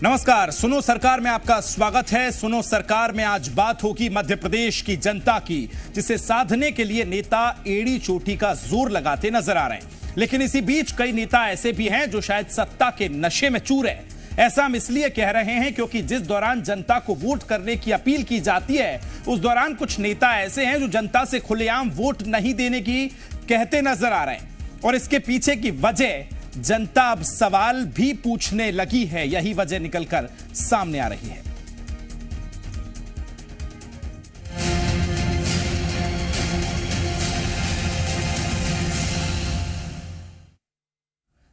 नमस्कार, सुनो सरकार में आपका स्वागत है। सुनो सरकार में आज बात होगी मध्य प्रदेश की जनता की, जिसे साधने के लिए नेता एड़ी चोटी का जोर लगाते नजर आ रहे हैं। लेकिन इसी बीच कई नेता ऐसे भी हैं जो शायद सत्ता के नशे में चूर हैं। ऐसा हम इसलिए कह रहे हैं क्योंकि जिस दौरान जनता को वोट करने की अपील की जाती है, उस दौरान कुछ नेता ऐसे हैं जो जनता से खुलेआम वोट नहीं देने की कहते नजर आ रहे हैं। और इसके पीछे की वजह जनता अब सवाल भी पूछने लगी है, यही वजह निकलकर सामने आ रही है।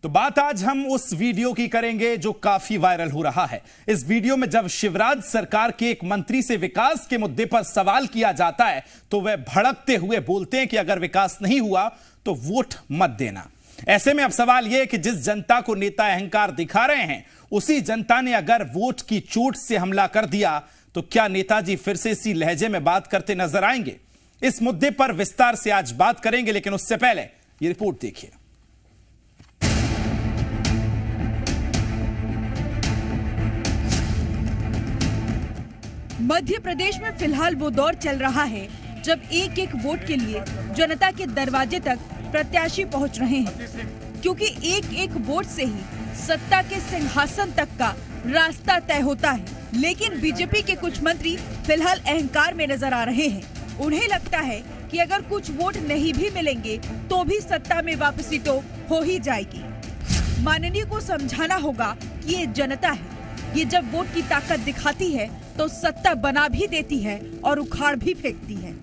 तो बात आज हम उस वीडियो की करेंगे जो काफी वायरल हो रहा है। इस वीडियो में जब शिवराज सरकार के एक मंत्री से विकास के मुद्दे पर सवाल किया जाता है तो वह भड़कते हुए बोलते हैं कि अगर विकास नहीं हुआ तो वोट मत देना। ऐसे में अब सवाल यह है कि जिस जनता को नेता अहंकार दिखा रहे हैं, उसी जनता ने अगर वोट की चोट से हमला कर दिया तो क्या नेताजी फिर से इसी लहजे में बात करते नजर आएंगे? इस मुद्दे पर विस्तार से आज बात करेंगे, लेकिन उससे पहले यह रिपोर्ट देखिए। मध्य प्रदेश में फिलहाल वो दौर चल रहा है जब एक एक वोट के लिए जनता के दरवाजे तक प्रत्याशी पहुंच रहे हैं, क्योंकि एक एक वोट से ही सत्ता के सिंहासन तक का रास्ता तय होता है। लेकिन बीजेपी के कुछ मंत्री फिलहाल अहंकार में नजर आ रहे हैं। उन्हें लगता है कि अगर कुछ वोट नहीं भी मिलेंगे तो भी सत्ता में वापसी तो हो ही जाएगी। माननीय को समझाना होगा कि ये जनता है, ये जब वोट की ताकत दिखाती है तो सत्ता बना भी देती है और उखाड़ भी फेंकती है।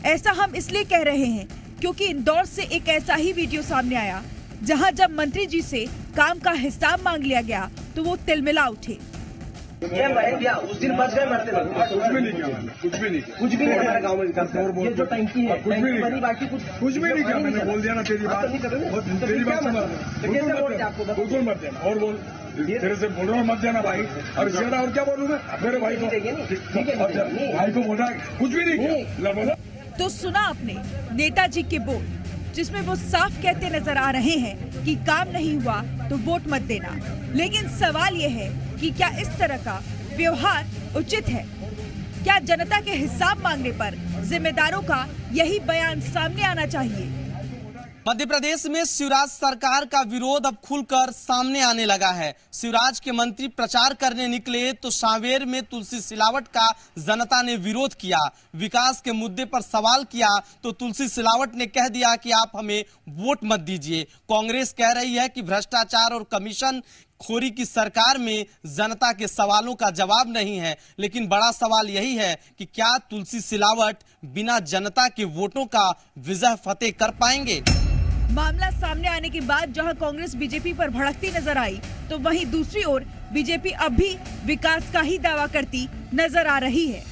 ऐसा हम इसलिए कह रहे हैं क्योंकि इंदौर से एक ऐसा ही वीडियो सामने आया जहां जब मंत्री जी से काम का हिसाब मांग लिया गया तो वो तिलमिला उठे। उस दिन बच गए मरते कुछ भी नहीं किया, कुछ भी नहीं हमारे गाँव में ये जो टंकी है कुछ भी नहीं किया। मैंने बोल दिया ना, तेरी बात बिल्कुल मत देना और बोल, तेरे से बोल रहा हूँ मत देना भाई। और ज्यादा और क्या बोलूँ मैं मेरे भाई को बोला कुछ भी नहीं किया। तो सुना आपने नेताजी के बोल, जिसमें वो साफ कहते नजर आ रहे हैं कि काम नहीं हुआ तो वोट मत देना। लेकिन सवाल ये है कि क्या इस तरह का व्यवहार उचित है? क्या जनता के हिसाब मांगने पर जिम्मेदारों का यही बयान सामने आना चाहिए? मध्य प्रदेश में शिवराज सरकार का विरोध अब खुलकर सामने आने लगा है। शिवराज के मंत्री प्रचार करने निकले तो सांवेर में तुलसी सिलावट का जनता ने विरोध किया। विकास के मुद्दे पर सवाल किया तो तुलसी सिलावट ने कह दिया कि आप हमें वोट मत दीजिए। कांग्रेस कह रही है कि भ्रष्टाचार और कमीशन खोरी की सरकार में जनता के सवालों का जवाब नहीं है। लेकिन बड़ा सवाल यही है कि क्या तुलसी सिलावट बिना जनता के वोटों का विजय फतेह कर पाएंगे? मामला सामने आने के बाद जहां कांग्रेस बीजेपी पर भड़कती नजर आई, तो वहीं दूसरी ओर बीजेपी अब भी विकास का ही दावा करती नजर आ रही है।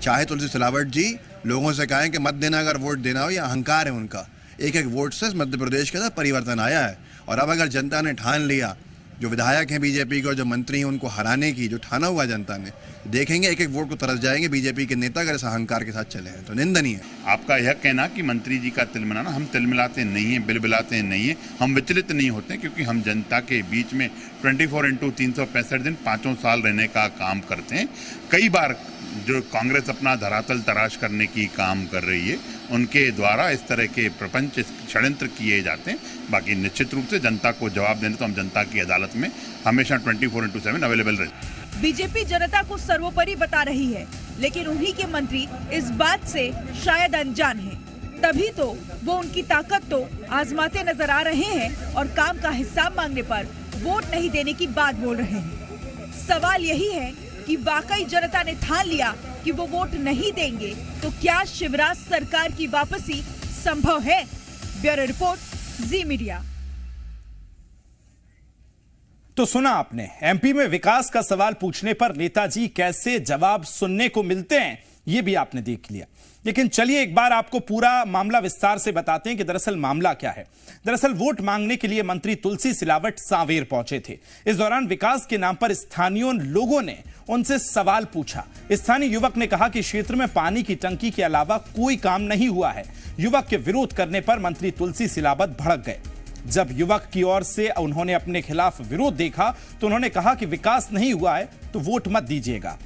चाहे तुलसी सिलावट जी लोगों से कहें कि मत देना अगर वोट देना हो, या अहंकार है उनका। एक एक वोट से मध्य प्रदेश के अंदर परिवर्तन आया है। और अब अगर जनता ने ठान लिया, जो विधायक हैं बीजेपी के और जो मंत्री हैं उनको हराने की जो ठाना हुआ जनता ने, देखेंगे एक एक वोट को तरस जाएंगे बीजेपी के नेता अगर इस अहंकार के साथ चले हैं तो निंदनीय है। आपका यह कहना कि मंत्री जी का तिलमिलाना, हम तिलमिलाते नहीं हैं, बिलबिलाते नहीं हैं, हम विचलित नहीं होते, क्योंकि हम जनता के बीच में 24x365 दिन 5 साल रहने का काम करते हैं। कई बार जो कांग्रेस अपना धरातल तराश करने की काम कर रही है, उनके द्वारा इस तरह के प्रपंच षड्यंत्र किए जाते हैं। बाकी निश्चित रूप से जनता को जवाब देने तो हम जनता की अदालत में हमेशा 24x7 अवेलेबल रहे। बीजेपी जनता को सर्वोपरि बता रही है, लेकिन उन्हीं के मंत्री इस बात से शायद अनजान हैं। तभी तो वो उनकी ताकत तो आजमाते नजर आ रहे हैं और काम का हिसाब मांगने पर वोट नहीं देने की बात बोल रहे हैं। सवाल यही है कि वाकई जनता ने ठान लिया कि वो वोट नहीं देंगे, तो क्या शिवराज सरकार की वापसी संभव है? ब्यूरो रिपोर्ट, जी मीडिया। तो सुना आपने, एमपी में विकास का सवाल पूछने पर नेताजी कैसे जवाब सुनने को मिलते हैं, यह भी आपने देख लिया। लेकिन चलिए एक बार आपको पूरा मामला विस्तार से बताते हैं कि दरअसल मामला क्या है। दरअसल वोट मांगने के लिए मंत्री तुलसी सिलावट सांवेर पहुंचे थे। इस दौरान विकास के नाम पर स्थानीय लोगों ने उनसे सवाल पूछा। स्थानीय युवक ने कहा कि क्षेत्र में पानी की टंकी के अलावा कोई काम नहीं हुआ है। युवक के विरोध करने पर मंत्री तुलसी सिलावट भड़क गए। जब युवक की ओर से उन्होंने अपने खिलाफ विरोध देखा तो उन्होंने कहा कि विकास नहीं हुआ है तो वोट मत दीजिएगा,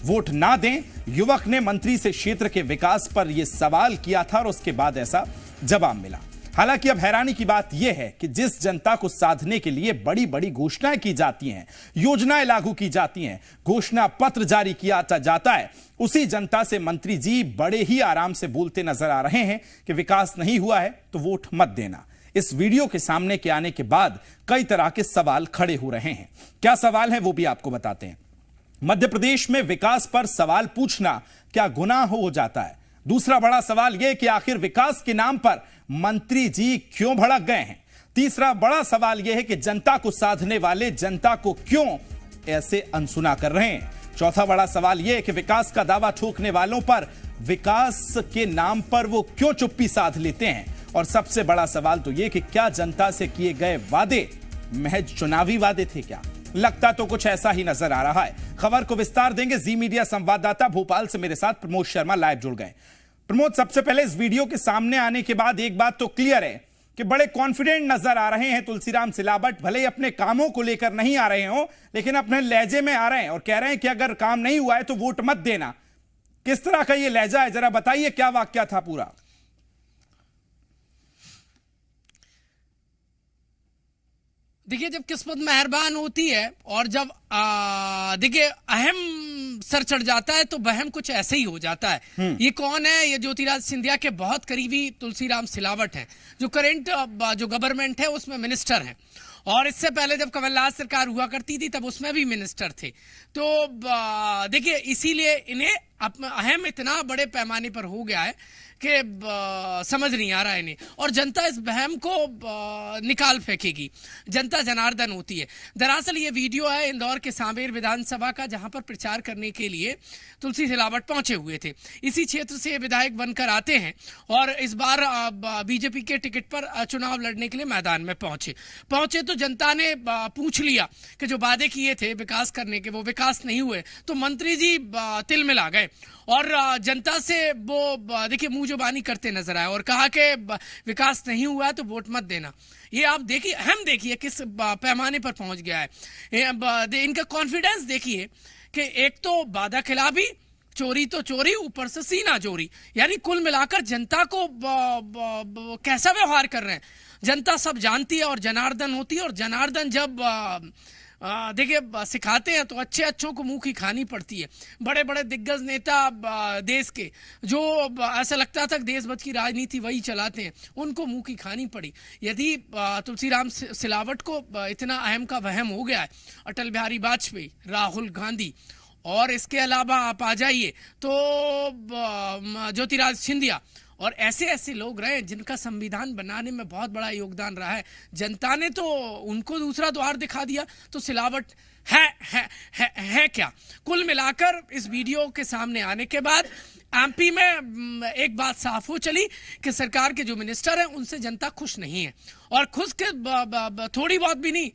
वोट ना दें। युवक ने मंत्री से क्षेत्र के विकास पर यह सवाल किया था और उसके बाद ऐसा जवाब मिला। हालांकि अब हैरानी की बात यह है कि जिस जनता को साधने के लिए बड़ी बड़ी घोषणाएं की जाती हैं, योजनाएं लागू की जाती हैं, घोषणा पत्र जारी किया जाता है, उसी जनता से मंत्री जी बड़े ही आराम से बोलते नजर आ रहे हैं कि विकास नहीं हुआ है तो वोट मत देना। इस वीडियो के सामने के आने के बाद कई तरह के सवाल खड़े हो रहे हैं। क्या सवाल है वो भी आपको बताते हैं। मध्य प्रदेश में विकास पर सवाल पूछना क्या गुनाह हो जाता है? दूसरा बड़ा सवाल यह कि आखिर विकास के नाम पर मंत्री जी क्यों भड़क गए हैं? तीसरा बड़ा सवाल यह है कि जनता को साधने वाले जनता को क्यों ऐसे अनसुना कर रहे हैं? चौथा बड़ा सवाल यह है कि विकास का दावा ठोकने वालों पर विकास के नाम पर वो क्यों चुप्पी साध लेते हैं? और सबसे बड़ा सवाल तो यह कि क्या जनता से किए गए वादे महज चुनावी वादे थे क्या? लगता तो कुछ ऐसा ही नजर आ रहा है। खबर को विस्तार देंगे जी मीडिया संवाददाता भोपाल से मेरे साथ प्रमोद शर्मा लाइव जुड़ गए। प्रमोद, सबसे पहले इस वीडियो के सामने आने के बाद एक बात तो क्लियर है कि बड़े कॉन्फिडेंट नजर आ रहे हैं तुलसीराम सिलावट। भले ही अपने कामों को लेकर नहीं आ रहे हो, लेकिन अपने लहजे में आ रहे हैं और कह रहे हैं कि अगर काम नहीं हुआ है तो वोट मत देना। किस तरह का ये लहजा है, जरा बताइए, क्या वाकया था पूरा? देखिए, जब किस्मत मेहरबान होती है और जब देखिए अहम सर चढ़ जाता है तो वहम कुछ ऐसे ही हो जाता है। ये कौन है? ये ज्योतिराज सिंधिया के बहुत करीबी तुलसीराम सिलावट हैं, जो करंट जो गवर्नमेंट है उसमें मिनिस्टर हैं, और इससे पहले जब कमलनाथ सरकार हुआ करती थी तब उसमें भी मिनिस्टर थे। तो देखिए, इसीलिए इन्हें अहम इतना बड़े पैमाने पर हो गया है कि समझ नहीं आ रहा है इन्हें, और जनता इस बहम को निकाल फेंकेगी। जनता जनार्दन होती है। दरअसल ये वीडियो है इंदौर के सांवेर विधानसभा का, जहां पर प्रचार करने के लिए तुलसी सिलावट पहुंचे हुए थे। इसी क्षेत्र से विधायक बनकर आते हैं और इस बार बीजेपी के टिकट पर चुनाव लड़ने के लिए मैदान में पहुंचे तो जनता ने पूछ लिया कि जो वादे किए थे विकास करने के वो विकास नहीं हुए, तो मंत्री जी तिल मिला गए और जनता से वो देखिए मुंह जुबानी करते नजर आए और कहा कि विकास नहीं हुआ है तो वोट मत देना। ये आप देखिए, अहम देखिए किस पैमाने पर पहुंच गया है। इनका कॉन्फिडेंस देखिए कि एक तो वादा खिलाफी, चोरी तो चोरी, ऊपर से सीना चोरी, यानी कुल मिलाकर जनता को कैसा व्यवहार कर रहे हैं जनता सब जानती है और जनार्दन होती है। और जनार्दन जब देखिए सिखाते हैं तो अच्छे अच्छों को मुंह की खानी पड़ती है। बड़े बड़े दिग्गज नेता देश के, जो ऐसा लगता था कि देशभक्त की राजनीति वही चलाते हैं, उनको मुंह की खानी पड़ी। यदि तुलसीराम सिलावट को इतना अहम का वहम हो गया है, अटल बिहारी वाजपेयी, राहुल गांधी, और इसके अलावा आप आ जाइए तो ज्योतिराज सिंधिया, और ऐसे ऐसे लोग रहे जिनका संविधान बनाने में बहुत बड़ा योगदान रहा है। जनता ने तो उनको दूसरा द्वार दिखा दिया, तो सिलावट है क्या? कुल मिलाकर इस वीडियो के सामने आने के बाद एमपी में एक बात साफ हो चली कि सरकार के जो मिनिस्टर हैं उनसे जनता खुश नहीं है, और खुश के थोड़ी बहुत भी नहीं,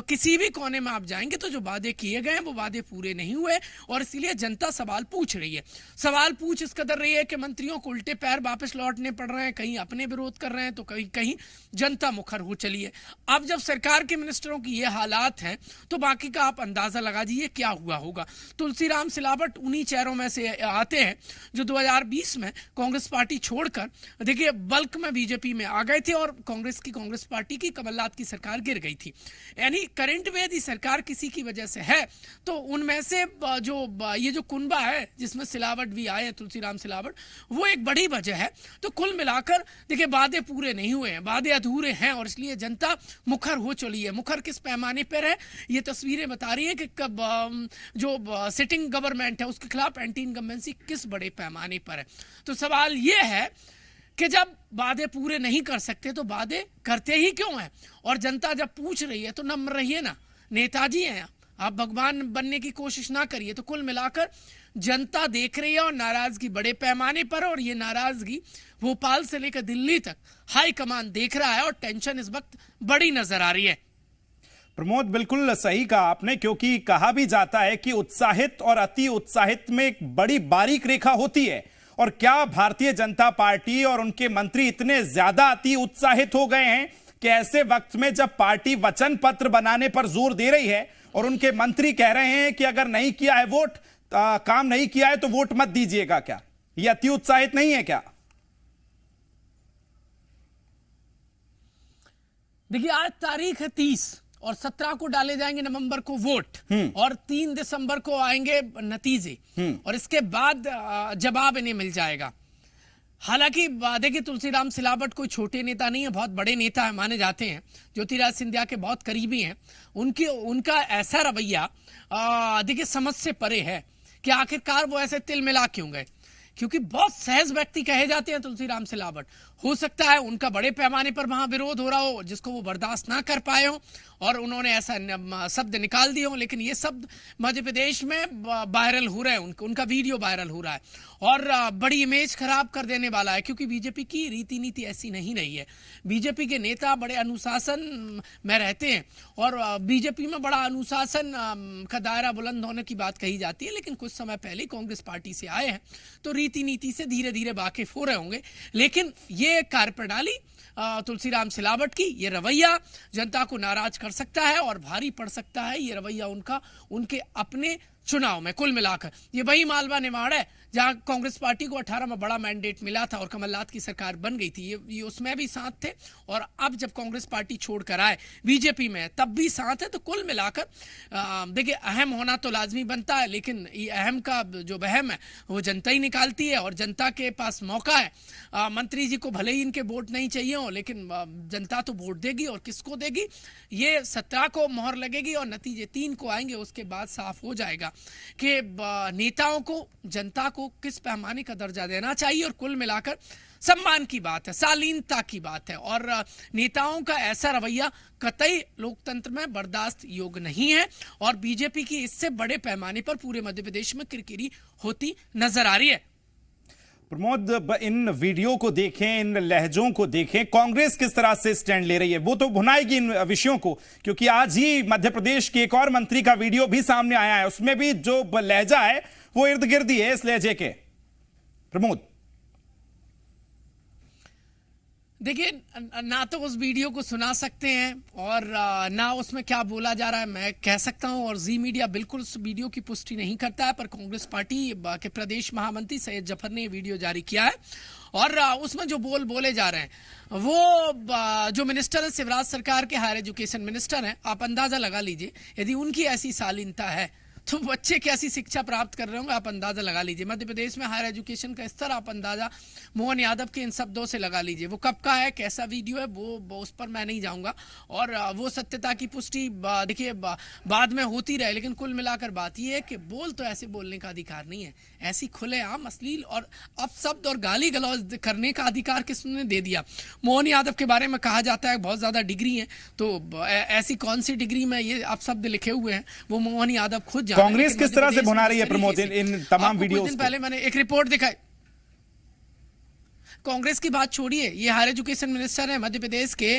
किसी भी कोने में आप जाएंगे तो जो वादे किए गए हैं वो वादे पूरे नहीं हुए, और इसीलिए जनता सवाल पूछ रही है। सवाल पूछ इस कदर रही है कि मंत्रियों को उल्टे पैर वापस लौटने पड़ रहे हैं, कहीं अपने विरोध कर रहे हैं तो कहीं जनता मुखर हो चली है। अब जब सरकार के मिनिस्टरों की ये हालात हैं तो बाकी का आप अंदाजा लगा दीजिए क्या हुआ होगा। तुलसीराम सिलावट उन्हीं चेहरों में से आते हैं जो 2020 में कांग्रेस पार्टी छोड़कर देखिए बल्क में बीजेपी में आ गए थे, और कांग्रेस पार्टी की कमलनाथ की सरकार गिर गई थी। यानी करंट में यदि सरकार किसी की वजह से है तो उनमें से ये जो कुनबा है जिसमें सिलावट भी आए, तुलसीराम सिलावट, वो एक बड़ी वजह है। तो कुल मिलाकर देखिए वादे पूरे नहीं हुए हैं, वादे अधूरे हैं, और इसलिए जनता मुखर हो चली है। मुखर किस पैमाने पर है ये तस्वीरें बता रही है कि कब जो सिटिंग गवर्नमेंट है उसके खिलाफ एंटी इनकम्बेंसी किस बड़े पैमाने पर है। तो सवाल ये है कि जब वादे पूरे नहीं कर सकते तो वादे करते ही क्यों हैं? और जनता जब पूछ रही है तो नम्र रहिए ना, नेताजी हैं आप, भगवान बनने की कोशिश ना करिए। तो कुल मिलाकर जनता देख रही है और नाराजगी बड़े पैमाने पर, और ये नाराजगी भोपाल से लेकर दिल्ली तक हाई कमान देख रहा है, और टेंशन इस वक्त बड़ी नजर आ रही है। प्रमोद, बिल्कुल सही कहा आपने, क्योंकि कहा भी जाता है कि उत्साहित और अति उत्साहित में एक बड़ी बारीक रेखा होती है। और क्या भारतीय जनता पार्टी और उनके मंत्री इतने ज्यादा अति उत्साहित हो गए हैं कि ऐसे वक्त में जब पार्टी वचन पत्र बनाने पर जोर दे रही है और उनके मंत्री कह रहे हैं कि अगर नहीं किया है वोट, काम नहीं किया है तो वोट मत दीजिएगा, क्या ये अति उत्साहित नहीं है क्या? देखिए, आज तारीख है 30 और 17 को डाले जाएंगे नवंबर को वोट और 3 दिसंबर को आएंगे नतीजे और इसके बाद जवाब इन्हें मिल जाएगा। हालांकि देखिए, तुलसीराम सिलावट कोई छोटे नेता नहीं है, बहुत बड़े नेता है माने जाते हैं, ज्योतिराज सिंधिया के बहुत करीबी हैं। उनका ऐसा रवैया देखिए समझ से परे है कि आखिरकार वो ऐसे तिल मिला क्यों गए, क्योंकि बहुत सहज व्यक्ति कहे जाते हैं तुलसीराम सिलावट। हो सकता है उनका बड़े पैमाने पर वहां विरोध हो रहा हो जिसको वो बर्दाश्त ना कर पाए हो और उन्होंने ऐसा शब्द निकाल दिए हो, लेकिन ये शब्द मध्य प्रदेश में वायरल हो रहे हैं, उनका वीडियो वायरल हो रहा है और बड़ी इमेज खराब कर देने वाला है, क्योंकि बीजेपी की रीति नीति ऐसी नहीं रही है। बीजेपी के नेता बड़े अनुशासन में रहते हैं और बीजेपी में बड़ा अनुशासन का दायरा बुलंद होने की बात कही जाती है, लेकिन कुछ समय पहले कांग्रेस पार्टी से आए हैं तो रीति नीति से धीरे धीरे वाकिफ हो रहे होंगे। लेकिन ये कार्यप्रणाली तुलसीराम सिलावट की, ये रवैया जनता को नाराज कर सकता है और भारी पड़ सकता है ये रवैया उनका उनके अपने चुनाव में। कुल मिलाकर ये वही मालवा निमाड़ है जहां कांग्रेस पार्टी को 18 में बड़ा मैंडेट मिला था और कमलनाथ की सरकार बन गई थी, ये उसमें भी साथ थे और अब जब कांग्रेस पार्टी छोड़कर आए बीजेपी में तब भी साथ है। तो कुल मिलाकर देखिए, अहम होना तो लाजमी बनता है, लेकिन ये अहम का जो वहम है वो जनता ही निकालती है और जनता के पास मौका है। मंत्री जी को भले ही इनके वोट नहीं चाहिए हो, लेकिन जनता तो वोट देगी और किसको देगी ये 17 को मोहर लगेगी और नतीजे 3 को आएंगे, उसके बाद साफ हो जाएगा कि नेताओं को जनता को किस पैमाने का दर्जा देना चाहिए। और कुल मिलाकर सम्मान की बात है, शालीनता की बात है और नेताओं का ऐसा रवैया कतई लोकतंत्र में बर्दाश्त योग्य नहीं है और बीजेपी की इससे बड़े पैमाने पर पूरे मध्य प्रदेश में किरकिरी होती नजर आ रही है। प्रमोद, इन वीडियो को देखें, इन लहजों को देखें, कांग्रेस किस तरह से स्टैंड ले रही है वो तो भुनाएगी इन विषयों को, क्योंकि आज ही मध्य प्रदेश के एक और मंत्री का वीडियो भी सामने आया है, उसमें भी जो लहजा है वो इर्द गिर्द ही है इस लहजे के। प्रमोद, देखिए, ना तो उस वीडियो को सुना सकते हैं और ना उसमें क्या बोला जा रहा है मैं कह सकता हूं, और जी मीडिया बिल्कुल उस वीडियो की पुष्टि नहीं करता है, पर कांग्रेस पार्टी के प्रदेश महामंत्री सैयद जफर ने वीडियो जारी किया है और उसमें जो बोले जा रहे हैं वो जो मिनिस्टर है शिवराज सरकार के, हायर एजुकेशन मिनिस्टर हैं, आप अंदाजा लगा लीजिए यदि उनकी ऐसी शालीनता है तो बच्चे कैसी शिक्षा प्राप्त कर रहे होंगे आप अंदाजा लगा लीजिए। मध्य प्रदेश में हायर एजुकेशन का स्तर आप अंदाजा मोहन यादव के इन शब्दों से लगा लीजिए। वो कब का है, कैसा वीडियो है, वो उस पर मैं नहीं जाऊंगा और वो सत्यता की पुष्टि देखिए बाद में होती रहे, लेकिन कुल मिलाकर बात यह है कि बोल तो ऐसे बोलने का अधिकार नहीं है, ऐसी खुलेआम अश्लील और अपशब्द और गाली गलौज करने का अधिकार किसने दे दिया। मोहन यादव के बारे में कहा जाता है बहुत ज्यादा डिग्री है, तो ऐसी कौन सी डिग्री में ये अपशब्द लिखे हुए हैं वो मोहन यादव खुद कांग्रेस किस तरह से भुना रही है प्रमोद इन तमाम वीडियोस को? पहले मैंने एक रिपोर्ट दिखाई, कांग्रेस की बात छोड़िए, ये हायर एजुकेशन मिनिस्टर है मध्य प्रदेश के,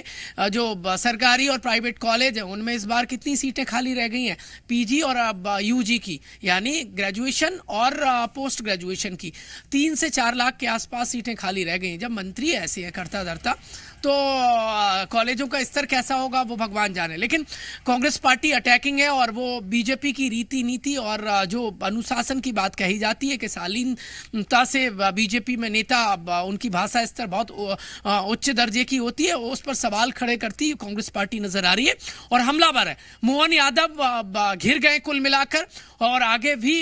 जो सरकारी और प्राइवेट कॉलेज है उनमें इस बार कितनी सीटें खाली रह गई हैं, पीजी और यूजी की, यानी ग्रेजुएशन और पोस्ट ग्रेजुएशन की 3 से 4 लाख के आसपास सीटें खाली रह गई हैं। जब मंत्री ऐसे है करता धरता तो कॉलेजों का स्तर कैसा होगा वो भगवान जाने। लेकिन कांग्रेस पार्टी अटैकिंग है और वो बीजेपी की रीति नीति और जो अनुशासन की बात कही जाती है कि शालीनता से बीजेपी में नेता उनकी भाषा स्तर बहुत उच्च दर्जे की होती है, उस पर सवाल खड़े करती कांग्रेस पार्टी नजर आ रही है और हमलावर है। मोहन यादव घिर गए कुल मिलाकर और आगे भी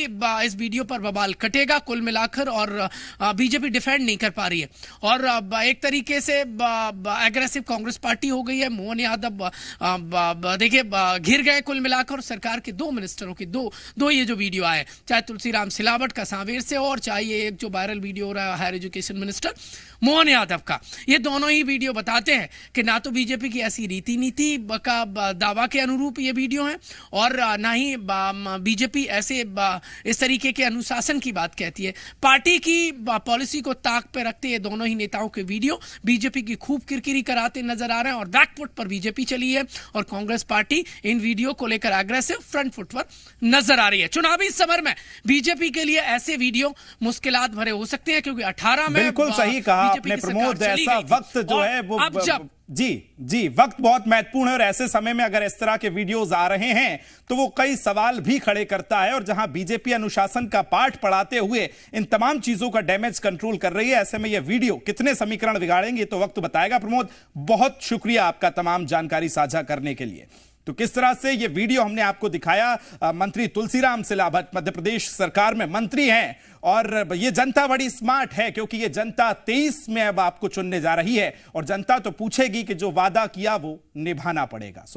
इस वीडियो पर बवाल कटेगा कुल मिलाकर और बीजेपी डिफेंड नहीं कर पा रही है और एक तरीके से एग्रेसिव कांग्रेस पार्टी हो गई है। मोहन यादव देखिए घिर गए कुल मिलाकर सरकार के 2 मिनिस्टरों के दो ये जो वीडियो आए, चाहे तुलसीराम सिलावट का सांवेर से हो और चाहे ये एक जो वायरल वीडियो हो रहा है higher education minister Mohan Yadav का, ये दोनों ही वीडियो बताते हैं कि ना तो बीजेपी की ऐसी रीति नीति का दावा के अनुरूप ये वीडियो है और ना ही बीजेपी ऐसे इस तरीके के अनुशासन की बात कहती है। पार्टी की पॉलिसी को ताक पे रखते ये दोनों ही नेताओं के वीडियो बीजेपी की खूब किरकिरी कराते नजर आ रहे हैं और बैकफुट पर बीजेपी चली है और कांग्रेस पार्टी इन वीडियो को लेकर एग्रेसिव फ्रंट फुट पर नजर आ रही है। चुनावी समर में बीजेपी के लिए ऐसे वीडियो मुश्किलात भरे हो सकते हैं क्योंकि 18 में बिल्कुल सही कहा आपने प्रमोद, ऐसा वक्त जो है वो अब जब जी, वक्त बहुत महत्वपूर्ण है और ऐसे समय में अगर इस तरह के वीडियोस आ रहे हैं तो वो कई सवाल भी खड़े करता है। और जहां बीजेपी अनुशासन का पाठ पढ़ाते हुए इन तमाम चीजों का डैमेज कंट्रोल कर रही है, ऐसे में ये वीडियो कितने समीकरण बिगाड़ेंगे तो वक्त बताएगा। प्रमोद, बहुत शुक्रिया आपका तमाम जानकारी साझा करने के लिए। तो किस तरह से ये वीडियो हमने आपको दिखाया, मंत्री तुलसीराम सिलावट मध्य प्रदेश सरकार में मंत्री हैं और ये जनता बड़ी स्मार्ट है क्योंकि ये जनता 23 में अब आपको चुनने जा रही है और जनता तो पूछेगी कि जो वादा किया वो निभाना पड़ेगा।